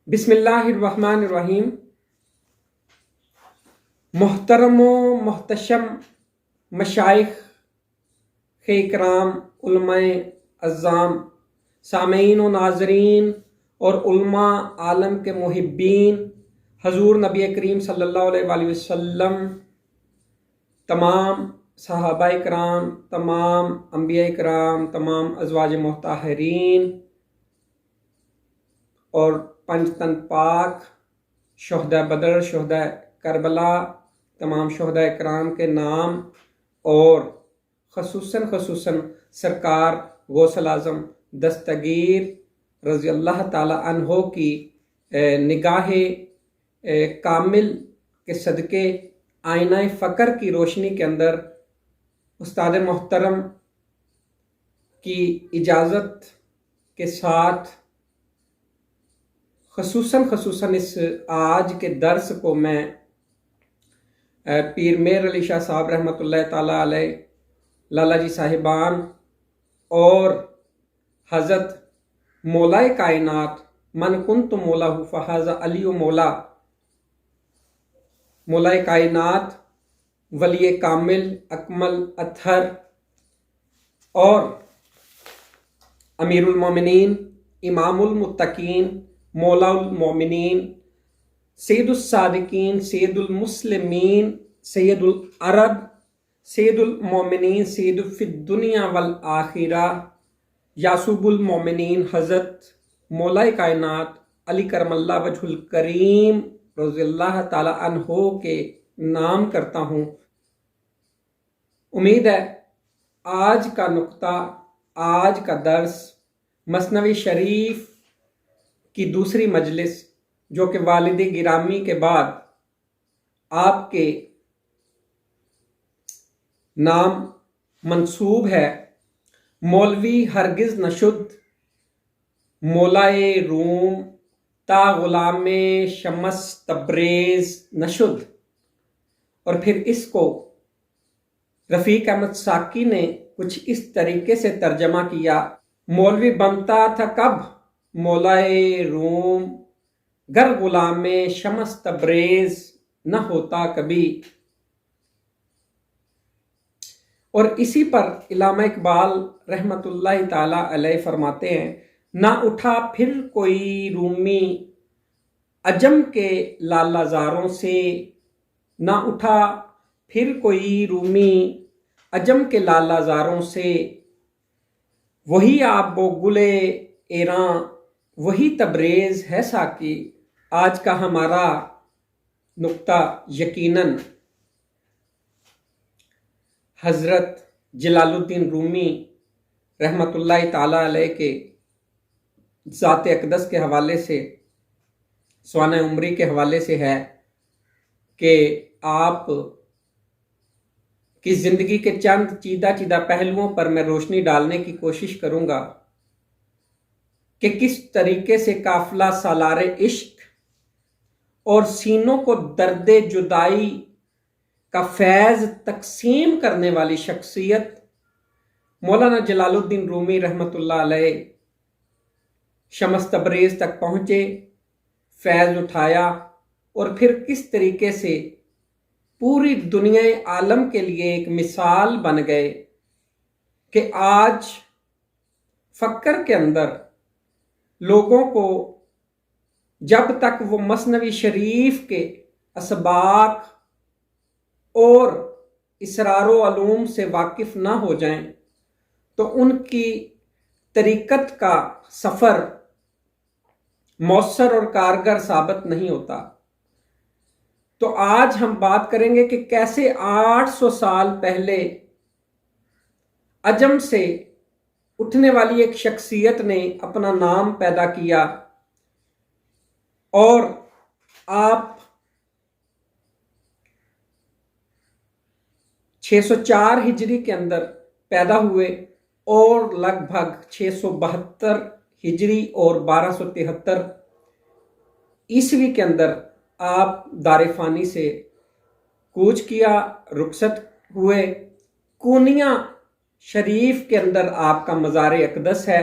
بسم اللہ الرحمن الرحیم۔ محترم و محتشم مشائخ اکرام، علماء اعظام، سامعین و ناظرین اور علماء عالم کے محبین، حضور نبی کریم صلی اللہ علیہ وآلہ وسلم، تمام صحابہ کرام، تمام انبیاء کرام، تمام ازواج مطہرین اور پنج تن پاک، شہداء بدر، شہداء کربلا، تمام شہداء کرام کے نام اور خصوصاً سرکار غوث الاعظم دستگیر رضی اللہ تعالی عنہ کی نگاہ کامل کے صدقے آئینہ فقر کی روشنی کے اندر استاد محترم کی اجازت کے ساتھ خصوصاً اس آج کے درس کو میں پیر میر علی شاہ صاحب رحمۃ اللہ تعالیٰ علیہ، لالا جی صاحبان اور حضرت مولائے کائنات من کنت مولا فہذا علی مولا، مولائے کائنات ولی کامل اکمل اطہر اور امیر المومنین، امام المتقین، مولا المومنین، سید الصادقین، سید المسلمین، سید العرب، سید المومنین، سید فی الدنیا والآخرہ، یاسوب المومنین حضرت مولائے کائنات علی کرم اللہ وجہ الکریم رضی اللہ تعالی عنہ کے نام کرتا ہوں۔ امید ہے آج کا نقطہ، آج کا درس مثنوی شریف کی دوسری مجلس، جو کہ والد گرامی کے بعد آپ کے نام منسوب ہے، مولوی ہرگز نشد مولائے روم تا غلام شمس تبریز نشد، اور پھر اس کو رفیق احمد ساکی نے کچھ اس طریقے سے ترجمہ کیا: مولوی بنتا تھا کب مولائے روم، گر غلام شمس تبریز نہ ہوتا کبھی۔ اور اسی پر علامہ اقبال رحمۃ اللہ تعالی علیہ فرماتے ہیں: نہ اٹھا پھر کوئی رومی عجم کے لالا زاروں سے، نہ اٹھا پھر کوئی رومی عجم کے لالا زاروں سے، وہی آب و گلے ایراں، وہی تبریز ہے ساکی۔ آج کا ہمارا نقطہ یقیناً حضرت جلال الدین رومی رحمۃ اللہ تعالی علیہ کے ذات اقدس کے حوالے سے، سوانح عمری کے حوالے سے ہے کہ آپ کی زندگی کے چند چیدہ پہلوؤں پر میں روشنی ڈالنے کی کوشش کروں گا کہ کس طریقے سے قافلہ سالار عشق اور سینوں کو درد جدائی کا فیض تقسیم کرنے والی شخصیت مولانا جلال الدین رومی رحمۃ اللہ علیہ شمس تبریز تک پہنچے، فیض اٹھایا، اور پھر کس طریقے سے پوری دنیا عالم کے لیے ایک مثال بن گئے کہ آج فقر کے اندر لوگوں کو جب تک وہ مثنوی شریف کے اسباق اور اسرار و علوم سے واقف نہ ہو جائیں تو ان کی طریقت کا سفر مؤثر اور کارگر ثابت نہیں ہوتا۔ تو آج ہم بات کریں گے کہ کیسے 800 سال پہلے عجم سے اٹھنے والی ایک شخصیت نے اپنا نام پیدا کیا، اور آپ 604 ہجری کے اندر پیدا ہوئے اور لگ بھگ 672 ہجری اور 1273 عیسوی کے اندر آپ دار فانی سے کوچ کیا، رخصت ہوئے۔ کونیا شریف کے اندر آپ کا مزار اقدس ہے۔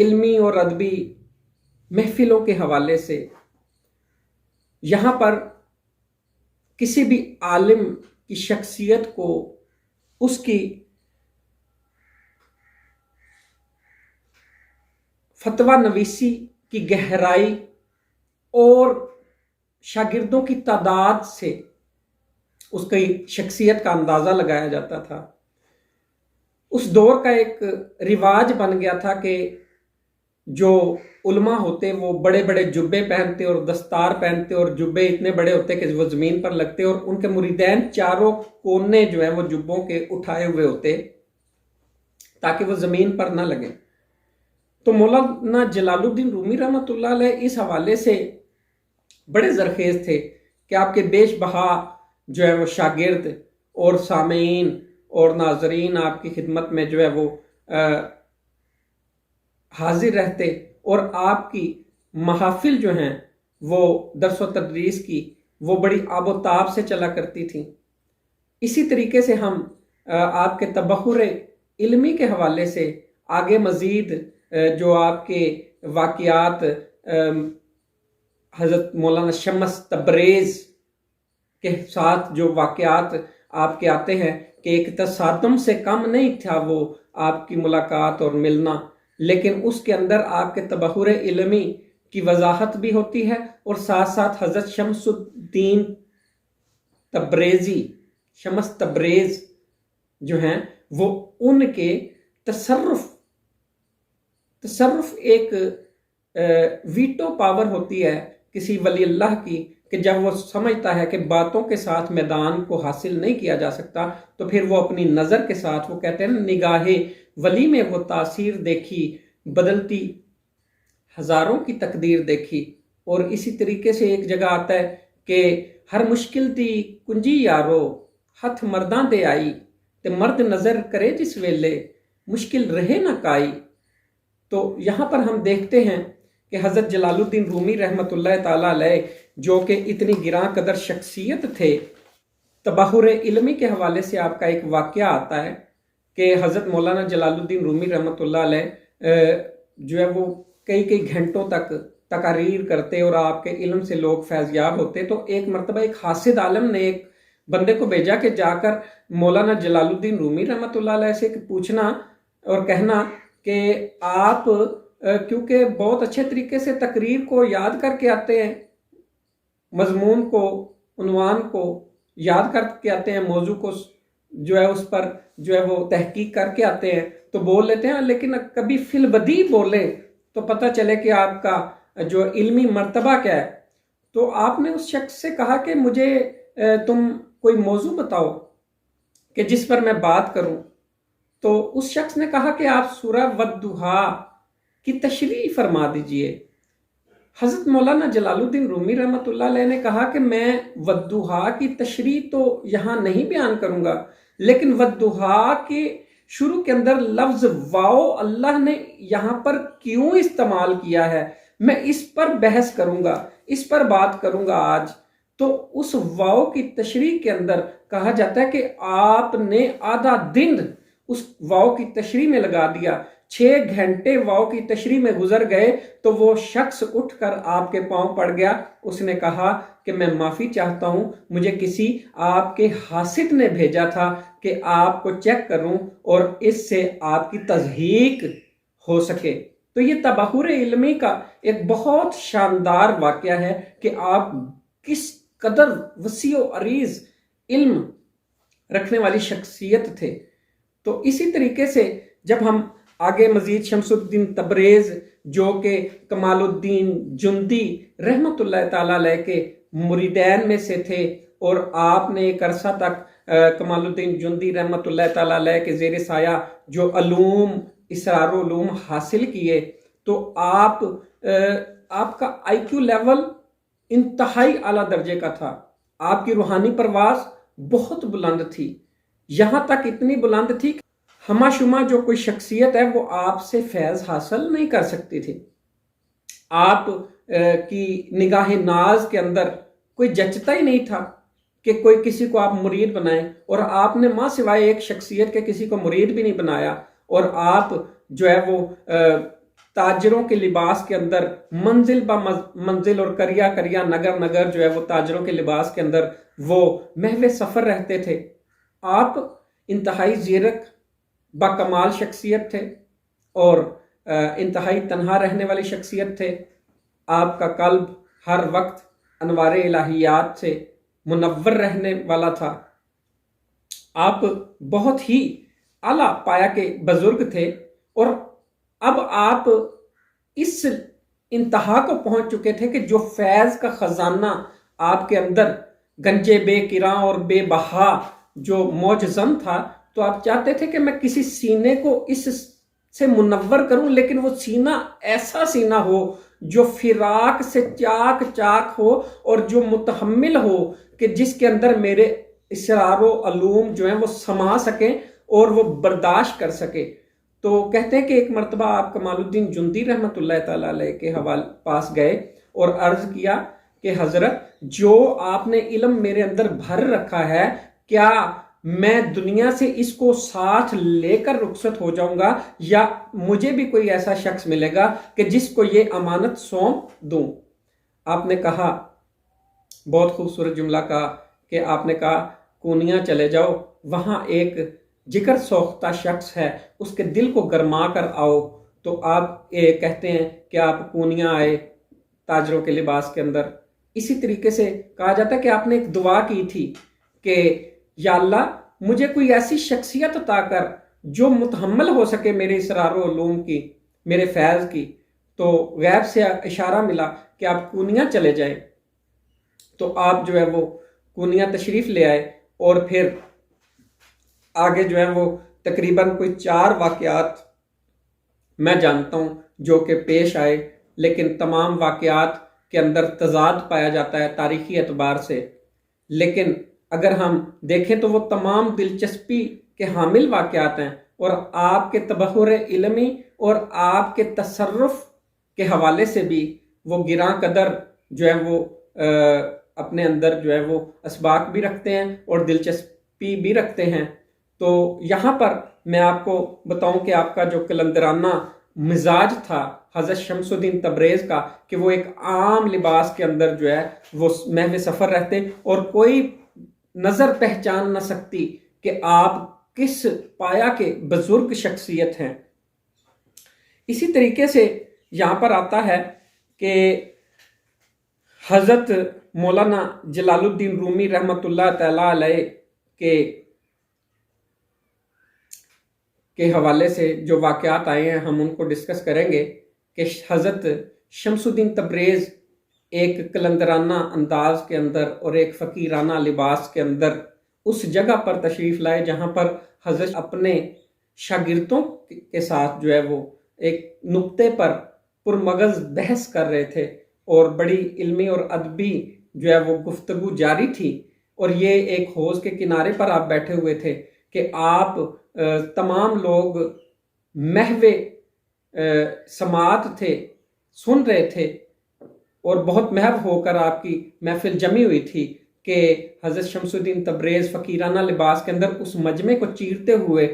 علمی اور ادبی محفلوں کے حوالے سے یہاں پر کسی بھی عالم کی شخصیت کو اس کی فتویٰ نویسی کی گہرائی اور شاگردوں کی تعداد سے اس کی شخصیت کا اندازہ لگایا جاتا تھا۔ اس دور کا ایک رواج بن گیا تھا کہ جو علماء ہوتے وہ بڑے بڑے جبے پہنتے اور دستار پہنتے، اور جبے اتنے بڑے ہوتے کہ وہ زمین پر لگتے، اور ان کے مریدین چاروں کونے جو ہے وہ جبوں کے اٹھائے ہوئے ہوتے تاکہ وہ زمین پر نہ لگے۔ تو مولانا جلال الدین رومی رحمۃ اللہ علیہ اس حوالے سے بڑے زرخیز تھے کہ آپ کے بیش بہا جو ہے وہ شاگرد اور سامعین اور ناظرین آپ کی خدمت میں جو ہے وہ حاضر رہتے، اور آپ کی محافل جو ہیں وہ درس و تدریس کی وہ بڑی آب و تاب سے چلا کرتی تھیں۔ اسی طریقے سے ہم آپ کے تبحر علمی کے حوالے سے آگے مزید جو آپ کے واقعات حضرت مولانا شمس تبریز کے ساتھ جو واقعات آپ کے آتے ہیں کہ ایک تصادم سے کم نہیں تھا وہ آپ کی ملاقات اور ملنا، لیکن اس کے اندر آپ کے تبحر علمی کی وضاحت بھی ہوتی ہے، اور ساتھ ساتھ حضرت شمس الدین تبریزی، شمس تبریز جو ہیں وہ ان کے تصرف ایک ویٹو پاور ہوتی ہے کسی ولی اللہ کی، کہ جب وہ سمجھتا ہے کہ باتوں کے ساتھ میدان کو حاصل نہیں کیا جا سکتا تو پھر وہ اپنی نظر کے ساتھ، وہ کہتے ہیں نگاہ ولی میں وہ تاثیر دیکھی، بدلتی ہزاروں کی تقدیر دیکھی۔ اور اسی طریقے سے ایک جگہ آتا ہے کہ ہر مشکل دی کنجی یارو ہتھ مرداں دے آئی، تے مرد نظر کرے جس ویلے مشکل رہے نہ کائی۔ تو یہاں پر ہم دیکھتے ہیں کہ حضرت جلال الدین رومی رحمۃ اللہ تعالیٰ علیہ جو کہ اتنی گراں قدر شخصیت تھے، تبحر علمی کے حوالے سے آپ کا ایک واقعہ آتا ہے کہ حضرت مولانا جلال الدین رومی رحمۃ اللہ علیہ جو ہے وہ کئی گھنٹوں تک تقاریر کرتے اور آپ کے علم سے لوگ فیض یاب ہوتے۔ تو ایک مرتبہ ایک حاسد عالم نے ایک بندے کو بھیجا کہ جا کر مولانا جلال الدین رومی رحمۃ اللہ علیہ سے پوچھنا اور کہنا کہ آپ کیونکہ بہت اچھے طریقے سے تقریر کو یاد کر کے آتے ہیں، مضمون کو، عنوان کو یاد کر کے آتے ہیں، موضوع کو جو ہے اس پر جو ہے وہ تحقیق کر کے آتے ہیں تو بول لیتے ہیں، لیکن کبھی فی البدیہہ بولیں تو پتہ چلے کہ آپ کا جو علمی مرتبہ کیا ہے۔ تو آپ نے اس شخص سے کہا کہ مجھے تم کوئی موضوع بتاؤ کہ جس پر میں بات کروں۔ تو اس شخص نے کہا کہ آپ سورہ والضحیٰ کی تشریح فرما دیجئے۔ حضرت مولانا جلال الدین رومی رحمۃ اللہ علیہ نے کہا کہ میں والضحیٰ کی تشریح تو یہاں نہیں بیان کروں گا، لیکن والضحیٰ کے شروع کے اندر لفظ واو اللہ نے یہاں پر کیوں استعمال کیا ہے میں اس پر بحث کروں گا، اس پر بات کروں گا آج۔ تو اس واو کی تشریح کے اندر کہا جاتا ہے کہ آپ نے آدھا دن اس واو کی تشریح میں لگا دیا، 6 گھنٹے واو کی تشریح میں گزر گئے تو وہ شخص اٹھ کر آپ کے پاؤں پڑ گیا۔ اس نے کہا کہ میں معافی چاہتا ہوں، مجھے کسی آپ کے حاسد نے بھیجا تھا کہ آپ کو چیک کروں اور اس سے آپ کی تصحیح ہو سکے۔ تو یہ تبحر علمی کا ایک بہت شاندار واقعہ ہے کہ آپ کس قدر وسیع و عریض علم رکھنے والی شخصیت تھے۔ تو اسی طریقے سے جب ہم آگے مزید شمس الدین تبریز جو کہ کمال الدین جندی رحمۃ اللہ تعالیٰ علیہ کے مریدین میں سے تھے، اور آپ نے ایک عرصہ تک کمال الدین جندی رحمۃ اللہ تعالیٰ علیہ کے زیر سایہ جو علوم، اسرار و علوم حاصل کیے، تو آپ کا IQ لیول انتہائی اعلیٰ درجے کا تھا، آپ کی روحانی پرواز بہت بلند تھی، یہاں تک اتنی بلند تھی کہ ہمہ شمہ جو کوئی شخصیت ہے وہ آپ سے فیض حاصل نہیں کر سکتی تھی۔ آپ کی نگاہ ناز کے اندر کوئی جچتا ہی نہیں تھا کہ کوئی کسی کو آپ مرید بنائیں، اور آپ نے ماں سوائے ایک شخصیت کے کسی کو مرید بھی نہیں بنایا، اور آپ جو ہے وہ تاجروں کے لباس کے اندر منزل با منزل اور کریا کریا نگر نگر جو ہے وہ تاجروں کے لباس کے اندر وہ محو سفر رہتے تھے۔ آپ انتہائی زیرک با کمال شخصیت تھے اور انتہائی تنہا رہنے والی شخصیت تھے۔ آپ کا قلب ہر وقت انوار الہیات سے منور رہنے والا تھا۔ آپ بہت ہی اعلیٰ پایا کے بزرگ تھے اور اب آپ اس انتہا کو پہنچ چکے تھے کہ جو فیض کا خزانہ آپ کے اندر گنجے بے کرا اور بے بہا جو موجزن تھا، تو آپ چاہتے تھے کہ میں کسی سینے کو اس سے منور کروں، لیکن وہ سینہ ایسا سینہ ہو جو فراق سے چاک چاک ہو اور جو متحمل ہو، کہ جس کے اندر میرے اسرار و علوم جو ہیں وہ سما سکیں اور وہ برداشت کر سکے۔ تو کہتے ہیں کہ ایک مرتبہ آپ کمال الدین جندی رحمۃ اللہ تعالیٰ علیہ کے حوالے پاس گئے اور عرض کیا کہ حضرت، جو آپ نے علم میرے اندر بھر رکھا ہے، کیا میں دنیا سے اس کو ساتھ لے کر رخصت ہو جاؤں گا، یا مجھے بھی کوئی ایسا شخص ملے گا کہ جس کو یہ امانت سونپ دوں؟ آپ نے کہا، بہت خوبصورت جملہ کہا کہ آپ نے کہا کونیا چلے جاؤ، وہاں ایک جگر سوختہ شخص ہے، اس کے دل کو گرما کر آؤ۔ تو آپ کہتے ہیں کہ آپ کونیا آئے تاجروں کے لباس کے اندر۔ اسی طریقے سے کہا جاتا ہے کہ آپ نے ایک دعا کی تھی کہ یا اللہ مجھے کوئی ایسی شخصیت عطا کر جو متحمل ہو سکے میرے اسرار و علوم کی، میرے فیض کی۔ تو غیب سے اشارہ ملا کہ آپ کونیا چلے جائیں۔ تو آپ جو ہے وہ کونیا تشریف لے آئے اور پھر آگے جو ہے وہ تقریباً کوئی 4 واقعات میں جانتا ہوں جو کہ پیش آئے، لیکن تمام واقعات کے اندر تضاد پایا جاتا ہے تاریخی اعتبار سے۔ لیکن اگر ہم دیکھیں تو وہ تمام دلچسپی کے حامل واقعات ہیں، اور آپ کے تبحر علمی اور آپ کے تصرف کے حوالے سے بھی وہ گراں قدر جو ہے وہ اپنے اندر جو ہے وہ اسباق بھی رکھتے ہیں اور دلچسپی بھی رکھتے ہیں۔ تو یہاں پر میں آپ کو بتاؤں کہ آپ کا جو کلندرانہ مزاج تھا حضرت شمس الدین تبریز کا، کہ وہ ایک عام لباس کے اندر جو ہے وہ محو سفر رہتے اور کوئی نظر پہچان نہ سکتی کہ آپ کس پایا کے بزرگ شخصیت ہیں۔ اسی طریقے سے یہاں پر آتا ہے کہ حضرت مولانا جلال الدین رومی رحمۃ اللہ تعالیٰ علیہ کے حوالے سے جو واقعات آئے ہیں ہم ان کو ڈسکس کریں گے کہ حضرت شمس الدین تبریز ایک کلندرانہ انداز کے اندر اور ایک فقیرانہ لباس کے اندر اس جگہ پر تشریف لائے جہاں پر حضرت اپنے شاگردوں کے ساتھ جو ہے وہ ایک نقطے پر پرمغز بحث کر رہے تھے، اور بڑی علمی اور ادبی جو ہے وہ گفتگو جاری تھی۔ اور یہ ایک حوض کے کنارے پر آپ بیٹھے ہوئے تھے کہ آپ تمام لوگ محو سماعت تھے، سن رہے تھے، اور بہت محو ہو کر آپ کی محفل جمی ہوئی تھی کہ حضرت شمس الدین تبریز فقیرانہ لباس کے اندر اس مجمع کو چیرتے ہوئے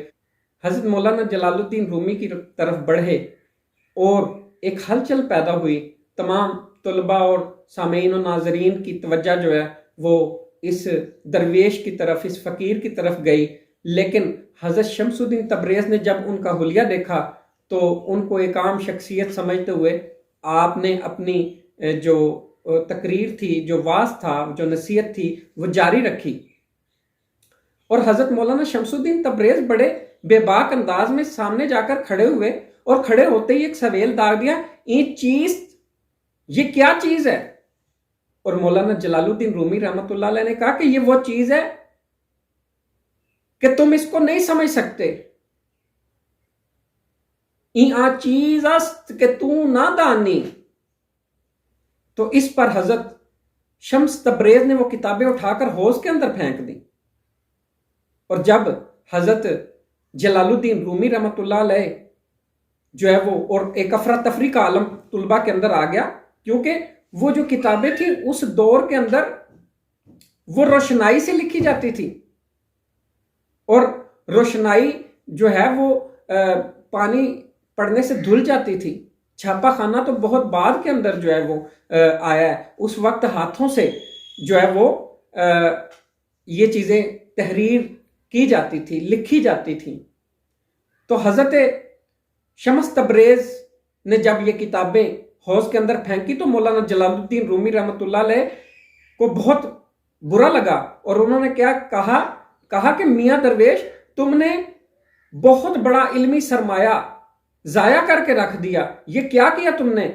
حضرت مولانا جلال الدین رومی کی طرف بڑھے، اور ایک ہلچل پیدا ہوئی۔ تمام طلباء اور سامعین و ناظرین کی توجہ جو ہے وہ اس درویش کی طرف، اس فقیر کی طرف گئی، لیکن حضرت شمس الدین تبریز نے جب ان کا حلیہ دیکھا تو ان کو ایک عام شخصیت سمجھتے ہوئے آپ نے اپنی جو تقریر تھی، جو واعظ تھا، جو نصیحت تھی، وہ جاری رکھی۔ اور حضرت مولانا شمس الدین تبریز بڑے بے باک انداز میں سامنے جا کر کھڑے ہوئے، اور کھڑے ہوتے ہی ایک سویل داغ دیا، یہ کیا چیز ہے؟ اور مولانا جلال الدین رومی رحمۃ اللہ علیہ نے کہا کہ یہ وہ چیز ہے کہ تم اس کو نہیں سمجھ سکتے، چیز است کہ تو نہ دانی۔ تو اس پر حضرت شمس تبریز نے وہ کتابیں اٹھا کر حوض کے اندر پھینک دیں، اور جب حضرت جلال الدین رومی رحمۃ اللہ علیہ جو ہے وہ، اور ایک افراتفری کا عالم طلباء کے اندر آ گیا، کیونکہ وہ جو کتابیں تھیں اس دور کے اندر وہ روشنائی سے لکھی جاتی تھی، اور روشنائی جو ہے وہ پانی پڑنے سے دھل جاتی تھی، چھاپا خانہ تو بہت بعد کے اندر جو ہے وہ آیا ہے، اس وقت ہاتھوں سے جو ہے وہ یہ چیزیں تحریر کی جاتی تھی، لکھی جاتی تھی۔ تو حضرت شمس تبریز نے جب یہ کتابیں حوض کے اندر پھینکی تو مولانا جلال الدین رومی رحمۃ اللہ علیہ کو بہت برا لگا، اور انہوں نے کیا کہا کہ میاں درویش تم نے بہت بڑا علمی سرمایہ ضائع کر کے رکھ دیا، یہ کیا کیا تم نے؟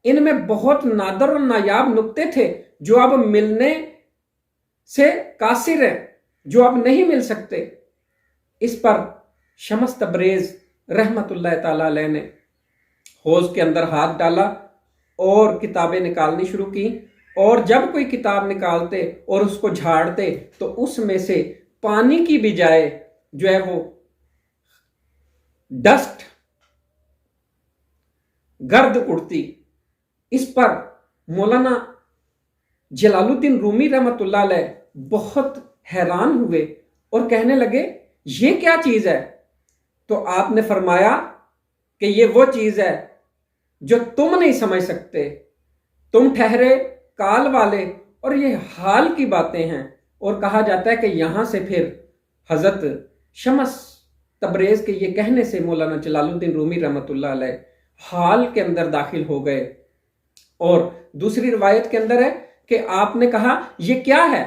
ان میں بہت نادر اور نایاب نکتے تھے جو اب ملنے سے قاصر ہیں، جو اب نہیں مل سکتے۔ اس پر شمس تبریز رحمت اللہ تعالی علیہ نے حوض کے اندر ہاتھ ڈالا اور کتابیں نکالنی شروع کی، اور جب کوئی کتاب نکالتے اور اس کو جھاڑتے تو اس میں سے پانی کی بجائے جو ہے وہ ڈسٹ، گرد اڑتی۔ اس پر مولانا جلال الدین رومی رحمت اللہ علیہ بہت حیران ہوئے اور کہنے لگے یہ کیا چیز ہے؟ تو آپ نے فرمایا کہ یہ وہ چیز ہے جو تم نہیں سمجھ سکتے، تم ٹھہرے کال والے، اور یہ حال کی باتیں ہیں۔ اور کہا جاتا ہے کہ یہاں سے پھر حضرت شمس تبریز کے یہ کہنے سے مولانا جلال الدین رومی رحمت اللہ علیہ حال کے اندر داخل ہو گئے۔ اور دوسری روایت کے اندر ہے کہ آپ نے کہا یہ کیا ہے؟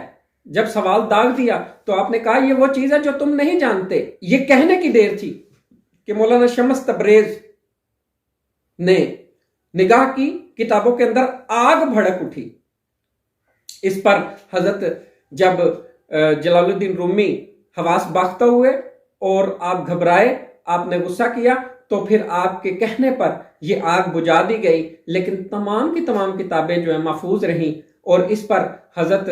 جب سوال داغ دیا تو آپ نے کہا یہ وہ چیز ہے جو تم نہیں جانتے۔ یہ کہنے کی دیر تھی کہ مولانا شمس تبریز نے نگاہ کی، کتابوں کے اندر آگ بھڑک اٹھی۔ اس پر حضرت جب جلال الدین رومی حواس باختہ ہوئے اور آپ گھبرائے، آپ نے غصہ کیا، تو پھر آپ کے کہنے پر یہ آگ بجھا دی گئی، لیکن تمام کی تمام کتابیں جو ہیں محفوظ رہیں۔ اور اس پر حضرت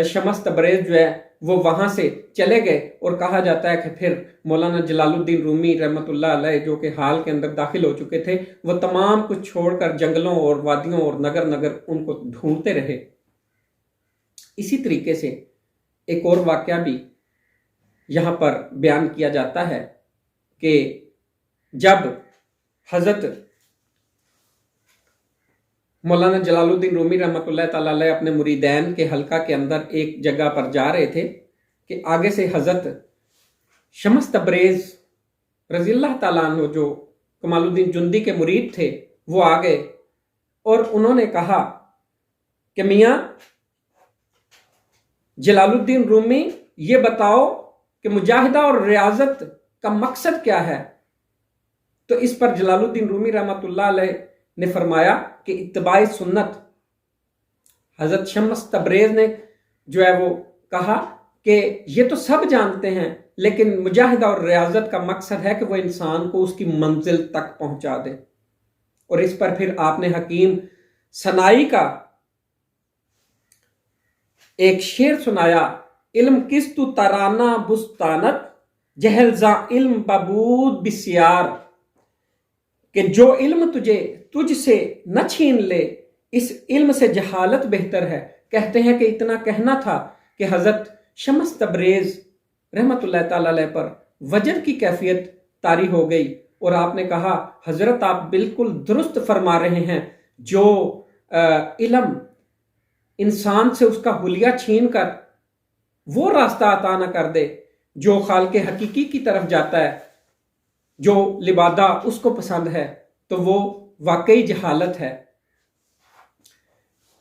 شمس تبریز جو ہے وہ وہاں سے چلے گئے، اور کہا جاتا ہے کہ پھر مولانا جلال الدین رومی رحمت اللہ علیہ جو کہ حال کے اندر داخل ہو چکے تھے، وہ تمام کچھ چھوڑ کر جنگلوں اور وادیوں اور نگر نگر ان کو ڈھونڈتے رہے۔ اسی طریقے سے ایک اور واقعہ بھی یہاں پر بیان کیا جاتا ہے کہ جب حضرت مولانا جلال الدین رومی رحمۃ اللہ تعالی علیہ اپنے مریدین کے حلقہ کے اندر ایک جگہ پر جا رہے تھے کہ آگے سے حضرت شمس تبریز رضی اللہ تعالیٰ عنہ جو کمال الدین جندی کے مرید تھے وہ آ گئے، اور انہوں نے کہا کہ میاں جلال الدین رومی یہ بتاؤ کہ مجاہدہ اور ریاضت کا مقصد کیا ہے؟ تو اس پر جلال الدین رومی رحمۃ اللہ علیہ نے فرمایا کہ اتباع سنت۔ حضرت شمس تبریز نے جو ہے وہ کہا کہ یہ تو سب جانتے ہیں، لیکن مجاہدہ اور ریاضت کا مقصد ہے کہ وہ انسان کو اس کی منزل تک پہنچا دے۔ اور اس پر پھر آپ نے حکیم سنائی کا ایک شعر سنایا، علم کس تو ترانہ بستانت، جہل زا علم ببود بسیار، کہ جو علم تجھ سے نہ چھین لے، اس علم سے جہالت بہتر ہے۔ کہتے ہیں کہ اتنا کہنا تھا کہ حضرت شمس تبریز رحمت اللہ تعالی علیہ پر وجد کی کیفیت طاری ہو گئی، اور آپ نے کہا حضرت آپ بالکل درست فرما رہے ہیں، جو علم انسان سے اس کا حلیہ چھین کر وہ راستہ عطا نہ کر دے جو خالق حقیقی کی طرف جاتا ہے، جو لبادہ اس کو پسند ہے، تو وہ واقعی جہالت ہے۔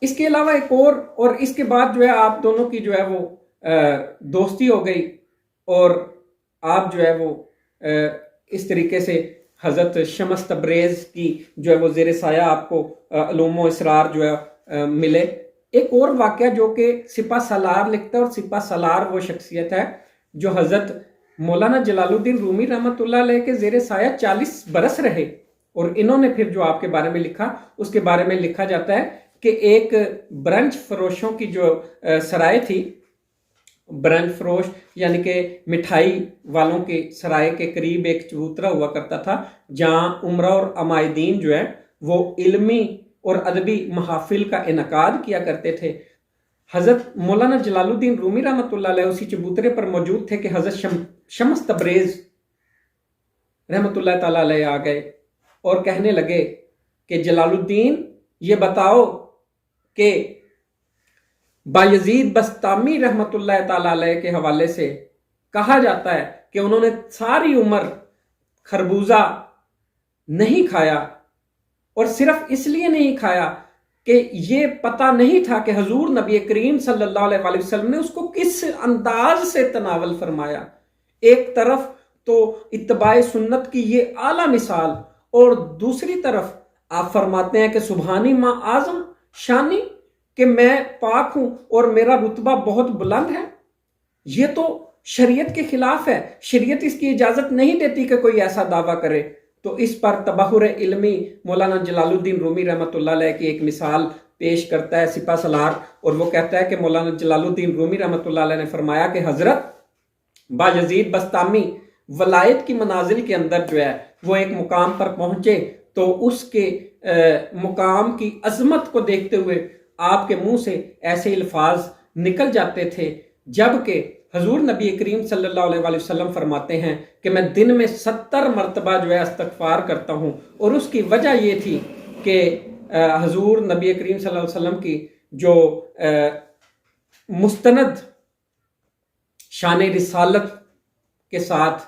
اس کے علاوہ ایک اور اس کے بعد جو ہے آپ دونوں کی جو ہے وہ دوستی ہو گئی، اور آپ جو ہے وہ اس طریقے سے حضرت شمس تبریز کی جو ہے وہ زیر سایہ آپ کو علوم و اسرار جو ہے ملے۔ ایک اور واقعہ جو کہ سپہ سالار لکھتا ہے، اور سپہ سالار وہ شخصیت ہے جو حضرت مولانا جلال الدین رومی رحمۃ اللہ علیہ کے زیر سایہ 40 برس رہے، اور انہوں نے پھر جو آپ کے بارے میں لکھا، اس کے بارے میں لکھا جاتا ہے کہ ایک برنج فروشوں کی جو سرائے تھی، برنج فروش یعنی کہ مٹھائی والوں کے سرائے کے قریب ایک چبوترا ہوا کرتا تھا، جہاں عمرہ اور عمائدین جو ہے وہ علمی اور ادبی محافل کا انعقاد کیا کرتے تھے۔ حضرت مولانا جلال الدین رومی رحمۃ اللہ علیہ اسی چبوترے پر موجود تھے کہ حضرت شمس تبریز رحمۃ اللہ تعالی علیہ آ گئے اور کہنے لگے کہ جلال الدین یہ بتاؤ کہ بایزید بسطامی رحمت اللہ تعالی علیہ کے حوالے سے کہا جاتا ہے کہ انہوں نے ساری عمر خربوزہ نہیں کھایا، اور صرف اس لیے نہیں کھایا کہ یہ پتہ نہیں تھا کہ حضور نبی کریم صلی اللہ علیہ وآلہ وسلم نے اس کو کس انداز سے تناول فرمایا۔ ایک طرف تو اتباع سنت کی یہ اعلیٰ مثال، اور دوسری طرف آپ فرماتے ہیں کہ سبحانی ما اعظم شانی، کہ میں پاک ہوں اور میرا رتبہ بہت بلند ہے۔ یہ تو شریعت کے خلاف ہے، شریعت اس کی اجازت نہیں دیتی کہ کوئی ایسا دعویٰ کرے۔ تو اس پر تبحر علمی مولانا جلال الدین رومی رحمۃ اللہ علیہ کی ایک مثال پیش کرتا ہے سپہ سالار، اور وہ کہتا ہے کہ مولانا جلال الدین رومی رحمۃ اللہ علیہ نے فرمایا کہ حضرت بایزید بسطامی ولایت کی منازل کے اندر جو ہے وہ ایک مقام پر پہنچے تو اس کے مقام کی عظمت کو دیکھتے ہوئے آپ کے منہ سے ایسے الفاظ نکل جاتے تھے، جبکہ حضور نبی کریم صلی اللہ علیہ وآلہ وسلم فرماتے ہیں کہ میں دن میں 70 مرتبہ جو ہے استغفار کرتا ہوں، اور اس کی وجہ یہ تھی کہ حضور نبی کریم صلی اللہ علیہ وسلم کی جو مستند شان رسالت کے ساتھ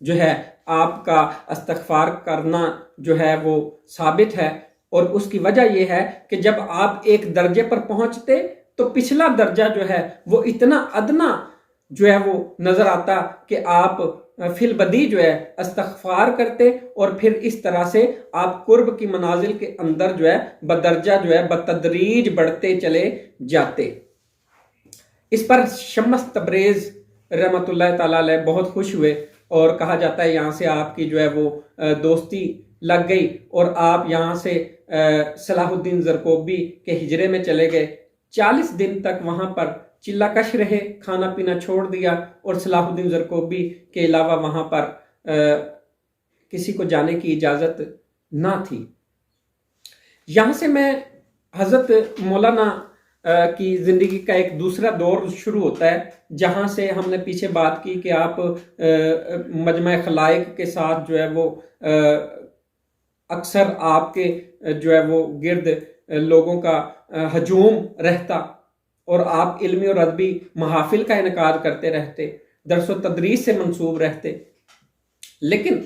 جو ہے آپ کا استغفار کرنا جو ہے وہ ثابت ہے، اور اس کی وجہ یہ ہے کہ جب آپ ایک درجے پر پہنچتے تو پچھلا درجہ جو ہے وہ اتنا ادنا جو ہے وہ نظر آتا کہ آپ فی البدی جو ہے استغفار کرتے، اور پھر اس طرح سے آپ قرب کی منازل کے اندر جو ہے بدرجہ جو ہے بتدریج بڑھتے چلے جاتے۔ اس پر شمس تبریز رحمت اللہ تعالیٰ علیہ بہت خوش ہوئے، اور کہا جاتا ہے یہاں سے آپ کی جو ہے وہ دوستی لگ گئی، اور آپ یہاں سے صلاح الدین زرکوبی کے ہجرے میں چلے گئے۔ 40 دن تک وہاں پر چلہ کش رہے، کھانا پینا چھوڑ دیا، اور صلاح الدین زرکوبی کے علاوہ وہاں پر کسی کو جانے کی اجازت نہ تھی۔ یہاں سے میں حضرت مولانا کی زندگی کا ایک دوسرا دور شروع ہوتا ہے، جہاں سے ہم نے پیچھے بات کی کہ آپ مجمع خلائق کے ساتھ جو ہے وہ اکثر آپ کے جو ہے وہ گرد لوگوں کا ہجوم رہتا، اور آپ علمی اور ادبی محافل کا انعقاد کرتے رہتے، درس و تدریس سے منسوب رہتے۔ لیکن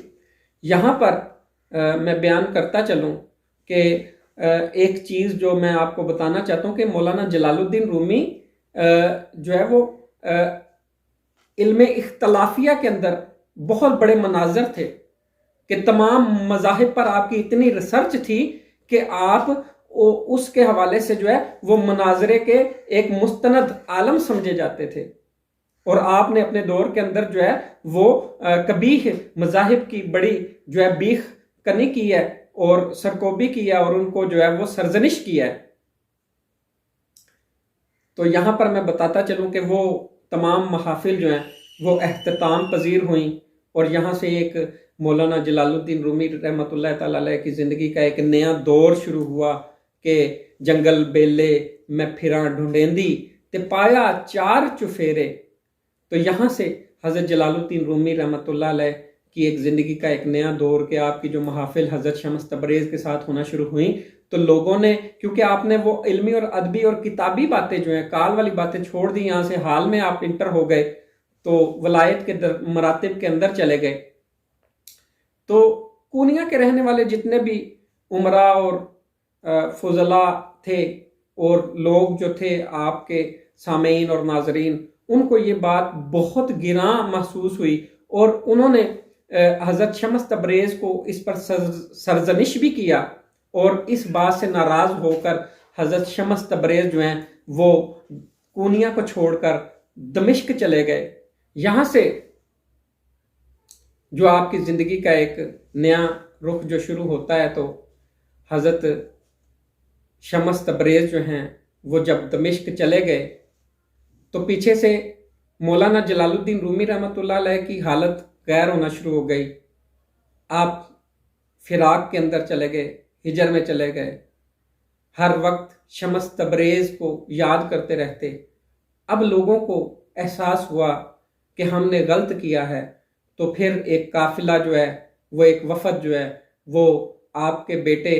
یہاں پر میں بیان کرتا چلوں کہ ایک چیز جو میں آپ کو بتانا چاہتا ہوں کہ مولانا جلال الدین رومی جو ہے وہ علم اختلافیہ کے اندر بہت بڑے مناظر تھے، کہ تمام مذاہب پر آپ کی اتنی ریسرچ تھی کہ آپ اس کے حوالے سے جو ہے وہ مناظرے کے ایک مستند عالم سمجھے جاتے تھے، اور آپ نے اپنے دور کے اندر جو ہے وہ قبیح مذاہب کی بڑی جو ہے بیخ کنی کی ہے، اور سرکوبی کیا، اور ان کو جو ہے وہ سرزنش کیا ہے۔ تو یہاں پر میں بتاتا چلوں کہ وہ تمام محافل جو ہیں وہ اختتام پذیر ہوئیں، اور یہاں سے ایک مولانا جلال الدین رومی رحمۃ اللہ تعالیٰ علیہ کی زندگی کا ایک نیا دور شروع ہوا کہ جنگل بیلے میں پھراں ڈھونڈیندی تے پایا 4 چفیرے۔ تو یہاں سے حضرت جلال الدین رومی رحمۃ اللہ علیہ کی ایک زندگی کا ایک نیا دور کہ آپ کی جو محافل حضرت شمس تبریز کے ساتھ ہونا شروع ہوئیں، تو لوگوں نے، کیونکہ آپ نے وہ علمی اور ادبی اور کتابی باتیں جو ہیں کال والی باتیں چھوڑ دی، یہاں سے حال میں آپ انٹر ہو گئے تو ولایت کے مراتب کے اندر چلے گئے۔ تو کونیا کے رہنے والے جتنے بھی عمرا اور فضلاء تھے اور لوگ جو تھے آپ کے سامعین اور ناظرین، ان کو یہ بات بہت گراں محسوس ہوئی، اور انہوں نے حضرت شمس تبریز کو اس پر سرزنش بھی کیا، اور اس بات سے ناراض ہو کر حضرت شمس تبریز جو ہیں وہ کونیا کو چھوڑ کر دمشق چلے گئے۔ یہاں سے جو آپ کی زندگی کا ایک نیا رخ جو شروع ہوتا ہے، تو حضرت شمس تبریز جو ہیں وہ جب دمشق چلے گئے تو پیچھے سے مولانا جلال الدین رومی رحمۃ اللہ علیہ کی حالت غیر ہونا شروع ہو گئی۔ آپ فراق کے اندر چلے گئے، ہجر میں چلے گئے، ہر وقت شمس تبریز کو یاد کرتے رہتے۔ اب لوگوں کو احساس ہوا کہ ہم نے غلط کیا ہے، تو پھر ایک قافلہ جو ہے وہ ایک وفد جو ہے وہ آپ کے بیٹے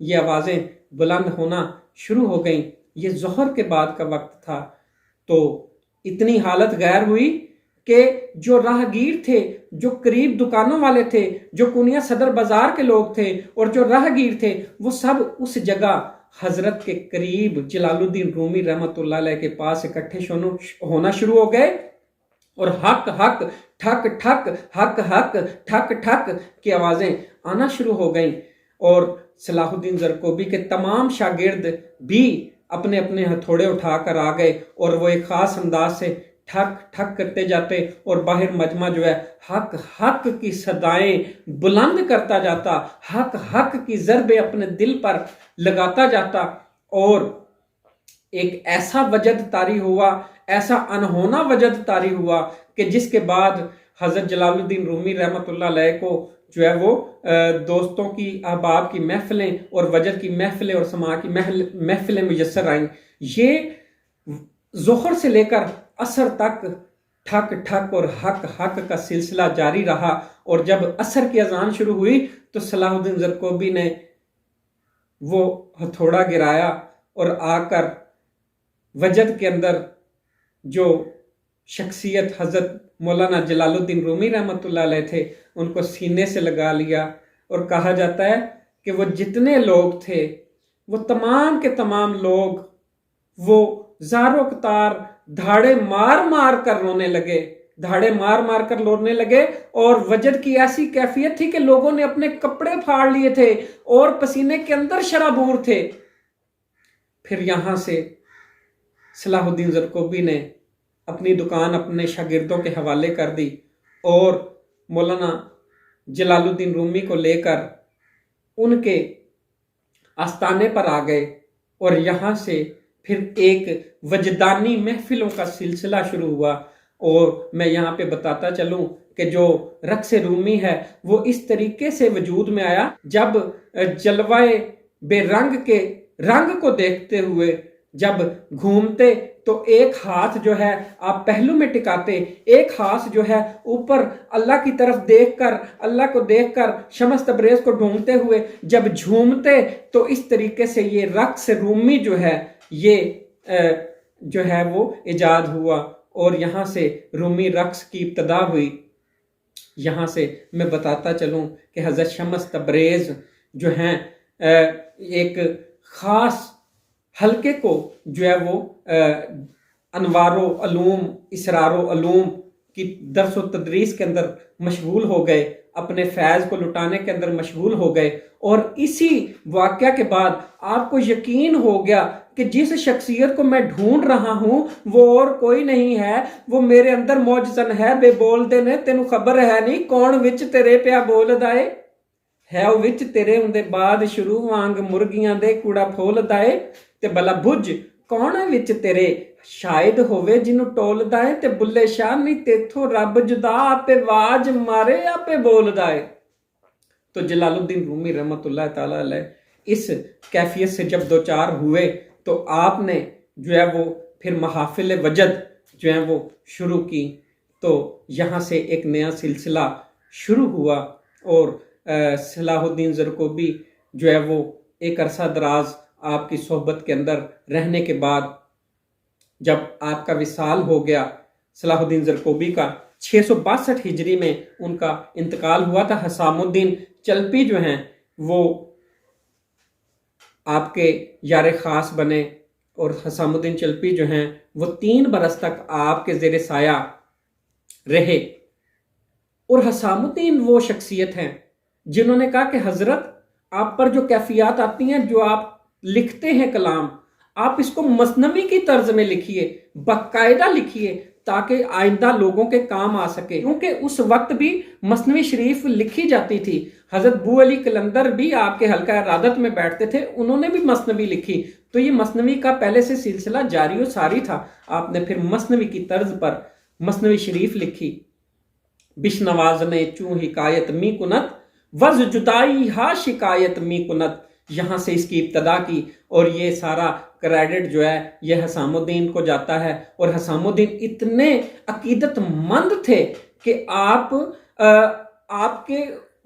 یہ آوازیں بلند ہونا شروع ہو گئیں۔ یہ ظہر کے بعد کا وقت تھا، تو اتنی حالت غیر ہوئی کہ جو راہگیر تھے، جو قریب دکانوں والے تھے، جو کنیا صدر بازار کے لوگ تھے اور جو راہگیر تھے، وہ سب اس جگہ حضرت کے قریب جلال الدین رومی رحمۃ اللہ علیہ کے پاس اکٹھے ہونا شروع ہو گئے، اور حق حق ٹھک ٹھک حق حق ٹھک ٹھک کی آوازیں آنا شروع ہو گئیں، اور صلاح الدین زرقوبی کے تمام شاگرد بھی اپنے اپنے ہتھوڑے اٹھا کر آ گئے، اور وہ ایک خاص انداز سے ٹھک ٹھک کرتے جاتے، اور باہر مجمع جو ہے حق حق کی صدائیں بلند کرتا جاتا، حق حق کی ضربیں اپنے دل پر لگاتا جاتا، اور ایک ایسا وجد طاری ہوا، ایسا انہونا وجد طاری ہوا کہ جس کے بعد حضرت جلال الدین رومی رحمۃ اللہ علیہ کو جو ہے وہ دوستوں کی، احباب کی محفلیں اور وجد کی محفلیں اور سماع کی محفلیں میسر آئیں۔ یہ ظہر سے لے کر عصر تک ٹھک ٹھک اور حق حق کا سلسلہ جاری رہا، اور جب عصر کی اذان شروع ہوئی تو صلاح الدین زرقوبی نے وہ ہتھوڑا گرایا اور آ کر وجد کے اندر جو شخصیت حضرت مولانا جلال الدین رومی رحمۃ اللہ علیہ تھے ان کو سینے سے لگا لیا، اور کہا جاتا ہے کہ وہ جتنے لوگ تھے وہ تمام کے تمام لوگ وہ زار و قطار دھاڑے مار مار کر رونے لگے، دھاڑے مار مار کر رونے لگے، اور وجد کی ایسی کیفیت تھی کہ لوگوں نے اپنے کپڑے پھاڑ لیے تھے اور پسینے کے اندر شرابور تھے۔ پھر یہاں سے صلاح الدین زرقوبی نے اپنی دکان اپنے شاگردوں کے حوالے کر دی، اور مولانا جلال الدین رومی کو لے کر ان کے آستانے پر آ گئے، اور یہاں سے پھر ایک وجدانی محفلوں کا سلسلہ شروع ہوا۔ اور میں یہاں پہ بتاتا چلوں کہ جو رقص رومی ہے وہ اس طریقے سے وجود میں آیا، جب جلوائے بے رنگ کے رنگ کو دیکھتے ہوئے جب گھومتے تو ایک ہاتھ جو ہے آپ پہلو میں ٹکاتے، ایک ہاتھ جو ہے اوپر اللہ کی طرف دیکھ کر، اللہ کو دیکھ کر شمس تبریز کو ڈھونڈتے ہوئے جب جھومتے، تو اس طریقے سے یہ رقص رومی جو ہے یہ جو ہے وہ ایجاد ہوا، اور یہاں سے رومی رقص کی ابتدا ہوئی۔ یہاں سے میں بتاتا چلوں کہ حضرت شمس تبریز جو ہیں ایک خاص حلقے کو جو ہے وہ انوار و علوم، اسرار و علوم کی درس و تدریس کے اندر مشغول ہو گئے، اپنے فیض کو لٹانے کے اندر مشغول ہو گئے، اور اسی واقعہ کے بعد آپ کو یقین ہو گیا کہ جس شخصیت کو میں ڈھونڈ رہا ہوں وہ اور کوئی نہیں ہے، وہ میرے اندر موجزن ہے، بے بول دے نے تینوں خبر ہے نہیں، کون وچ تیرے پیا بول دائے ہے او وچ تیرے ہوندے بعد شروع وانگ مرگیاں دے کوڑا پھول دائے، تے بلا بھج کون وچ تیرے شاید ہوئے جنوں ٹول دائے، تے بلے شاہ نہیں تیتھوں رب جدا آپے واج مارے آپے بول دائے۔ تو جلال الدین رومی رحمۃ اللہ تعالیٰ علیہ اس کیفیت سے جب دوچار ہوئے تو آپ نے جو ہے وہ پھر محافل وجد جو ہیں وہ شروع کی، تو یہاں سے ایک نیا سلسلہ شروع ہوا، اور صلاح الدین زرقوبی جو ہے وہ ایک عرصہ دراز آپ کی صحبت کے اندر رہنے کے بعد جب آپ کا وصال ہو گیا صلاح الدین زرقوبی کا، 662 ہجری میں ان کا انتقال ہوا تھا۔ حسام الدین چلپی جو ہیں وہ آپ کے یار خاص بنے، اور حسام الدین چلپی جو ہیں وہ 3 برس تک آپ کے زیر سایہ رہے۔ اور حسام الدین وہ شخصیت ہیں جنہوں نے کہا کہ حضرت آپ پر جو کیفیات آتی ہیں، جو آپ لکھتے ہیں کلام، آپ اس کو مثنوی کی طرز میں لکھیے، باقاعدہ لکھیے، تاکہ آئندہ لوگوں کے کام آ سکے، کیونکہ اس وقت بھی مثنوی شریف لکھی جاتی تھی۔ حضرت بو علی قلندر بھی آپ کے حلقہ ارادت میں بیٹھتے تھے، انہوں نے بھی مثنوی لکھی، تو یہ مثنوی کا پہلے سے سلسلہ جاری و ساری تھا۔ آپ نے پھر مثنوی کی طرز پر مثنوی شریف لکھی۔ بشنواز نے چوں حکایت می کنت وز جدائی ہا شکایت می کنت، یہاں سے اس کی ابتدا کی، اور یہ سارا کریڈٹ جو ہے یہ حسام الدین کو جاتا ہے۔ اور حسام الدین اتنے عقیدت مند تھے کہ آپ کے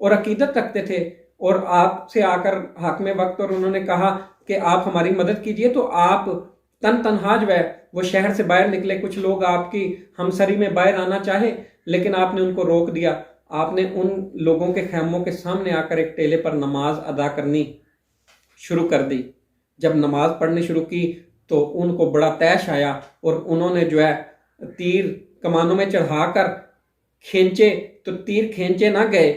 اور عقیدت رکھتے تھے اور آپ سے آ کر حاکم وقت اور انہوں نے کہا کہ آپ ہماری مدد کیجئے، تو آپ تنہا جو ہے وہ شہر سے باہر نکلے. کچھ لوگ آپ کی ہمسری میں باہر آنا چاہے لیکن آپ نے ان کو روک دیا. آپ نے ان لوگوں کے خیموں کے سامنے آ کر ایک ٹیلے پر نماز ادا کرنی شروع کر دی. جب نماز پڑھنی شروع کی تو ان کو بڑا طیش آیا اور انہوں نے جو ہے تیر کمانوں میں چڑھا کر کھینچے تو تیر کھینچے نہ گئے،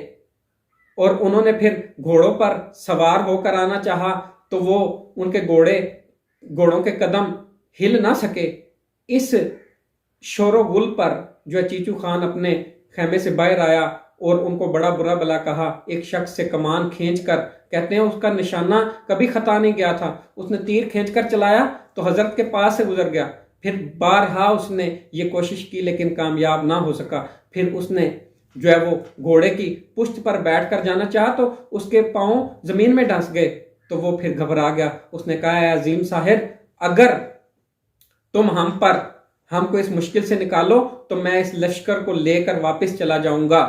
اور انہوں نے پھر گھوڑوں پر سوار ہو کر آنا چاہا تو وہ ان کے گھوڑوں کے قدم ہل نہ سکے. اس شور و غل پر جو چیچو خان اپنے خیمے سے باہر آیا اور ان کو بڑا برا بلا کہا. ایک شخص سے کمان کھینچ کر، کہتے ہیں اس کا نشانہ کبھی خطا نہیں گیا تھا، اس نے تیر کھینچ کر چلایا تو حضرت کے پاس سے گزر گیا. پھر بارہا اس نے یہ کوشش کی لیکن کامیاب نہ ہو سکا. پھر اس نے جو ہے وہ گھوڑے کی پشت پر بیٹھ کر جانا چاہا تو اس کے پاؤں زمین میں ڈھس گئے تو وہ پھر گھبرا گیا. اس نے کہا اے عظیم ساحر، اگر تم ہم کو اس مشکل سے نکالو تو میں اس لشکر کو لے کر واپس چلا جاؤں گا.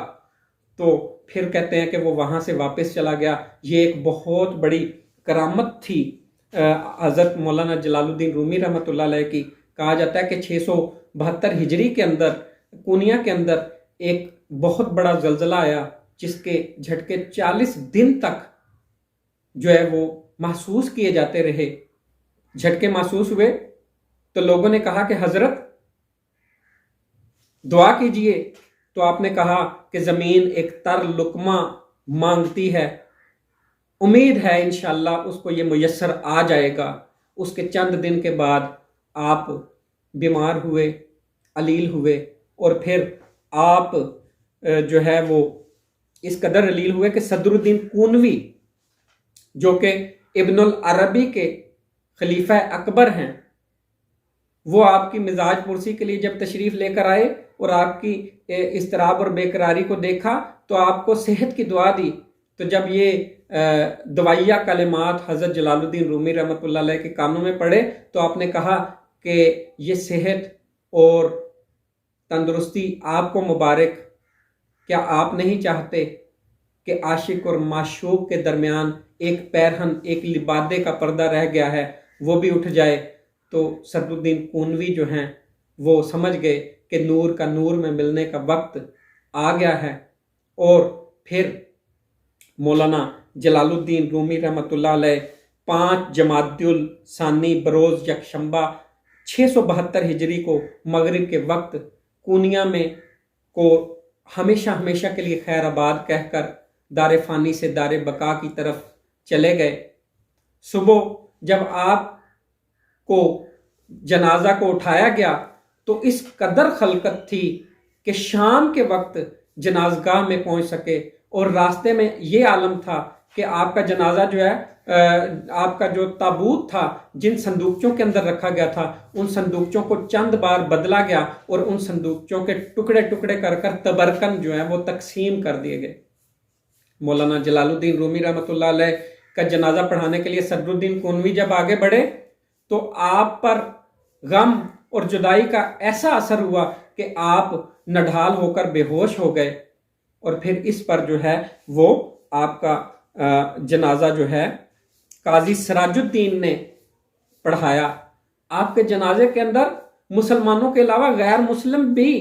تو پھر کہتے ہیں کہ وہ وہاں سے واپس چلا گیا. یہ ایک بہت بڑی کرامت تھی حضرت مولانا جلال الدین رومی رحمۃ اللہ علیہ کی. کہا جاتا ہے کہ 672 ہجری کے اندر کونیا کے اندر ایک بہت بڑا زلزلہ آیا جس کے جھٹکے 40 دن تک جو ہے وہ محسوس کیے جاتے رہے. جھٹکے محسوس ہوئے تو لوگوں نے کہا کہ حضرت دعا کیجئے، تو آپ نے کہا کہ زمین ایک تر لقمہ مانگتی ہے، امید ہے انشاءاللہ اس کو یہ میسر آ جائے گا. اس کے چند دن کے بعد آپ بیمار ہوئے، علیل ہوئے، اور پھر آپ جو ہے وہ اس قدر علیل ہوئے کہ صدر الدین کونوی جو کہ ابن العربی کے خلیفہ اکبر ہیں، وہ آپ کی مزاج پرسی کے لیے جب تشریف لے کر آئے اور آپ کی اضطراب اور بے قراری کو دیکھا تو آپ کو صحت کی دعا دی. تو جب یہ دعائیہ کلمات حضرت جلال الدین رومی رحمۃ اللہ علیہ کے کانوں میں پڑے تو آپ نے کہا کہ یہ صحت اور تندرستی آپ کو مبارک. کیا آپ نہیں چاہتے کہ عاشق اور معشوق کے درمیان ایک پیرہن، ایک لبادے کا پردہ رہ گیا ہے، وہ بھی اٹھ جائے؟ تو صدر الدین کونوی جو ہیں وہ سمجھ گئے کہ نور کا نور میں ملنے کا وقت آ گیا ہے. اور پھر مولانا جلال الدین رومی رحمۃ اللہ علیہ 5 جمادی الثانی بروز یکشنبہ 672 ہجری کو مغرب کے وقت کونیا میں کو ہمیشہ ہمیشہ کے لیے خیر آباد کہہ کر دار فانی سے دار بقا کی طرف چلے گئے. صبح جب آپ کو جنازہ کو اٹھایا گیا تو اس قدر خلقت تھی کہ شام کے وقت جنازگاہ میں پہنچ سکے، اور راستے میں یہ عالم تھا کہ آپ کا جنازہ جو ہے آپ کا جو تابوت تھا جن صندوقچوں کے اندر رکھا گیا تھا ان صندوقچوں کو چند بار بدلا گیا اور ان صندوقچوں کے ٹکڑے ٹکڑے کر کر تبرکن جو ہے وہ تقسیم کر دیے گئے. مولانا جلال الدین رومی رحمۃ اللہ علیہ کا جنازہ پڑھانے کے لیے صدر الدین کونوی جب آگے بڑھے تو آپ پر غم اور جدائی کا ایسا اثر ہوا کہ آپ نڈھال ہو کر بے ہوش ہو گئے، اور پھر اس پر جو ہے وہ آپ کا جنازہ جو ہے قاضی سراج الدین نے پڑھایا. آپ کے جنازے کے اندر مسلمانوں کے علاوہ غیر مسلم بھی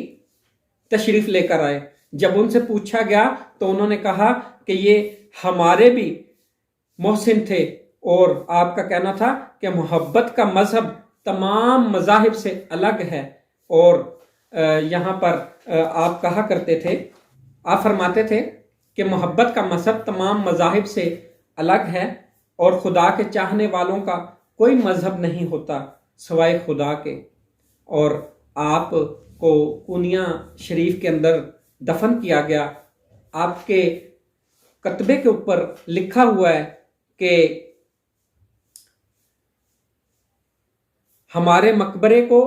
تشریف لے کر آئے. جب ان سے پوچھا گیا تو انہوں نے کہا کہ یہ ہمارے بھی محسن تھے، اور آپ کا کہنا تھا کہ محبت کا مذہب تمام مذاہب سے الگ ہے. اور یہاں پر آپ کہا کرتے تھے، آپ فرماتے تھے کہ محبت کا مذہب تمام مذاہب سے الگ ہے، اور خدا کے چاہنے والوں کا کوئی مذہب نہیں ہوتا سوائے خدا کے. اور آپ کو کونیا شریف کے اندر دفن کیا گیا. آپ کے کتبے کے اوپر لکھا ہوا ہے کہ ہمارے مقبرے کو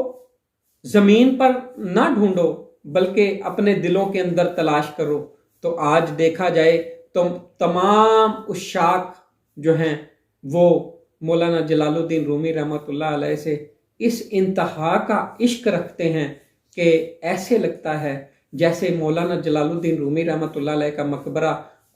زمین پر نہ ڈھونڈو بلکہ اپنے دلوں کے اندر تلاش کرو. تو آج دیکھا جائے تو تمام عشاق جو ہیں وہ مولانا جلال الدین رومی رحمۃ اللہ علیہ سے اس انتہا کا عشق رکھتے ہیں کہ ایسے لگتا ہے جیسے مولانا جلال الدین رومی رحمۃ اللہ علیہ کا مقبرہ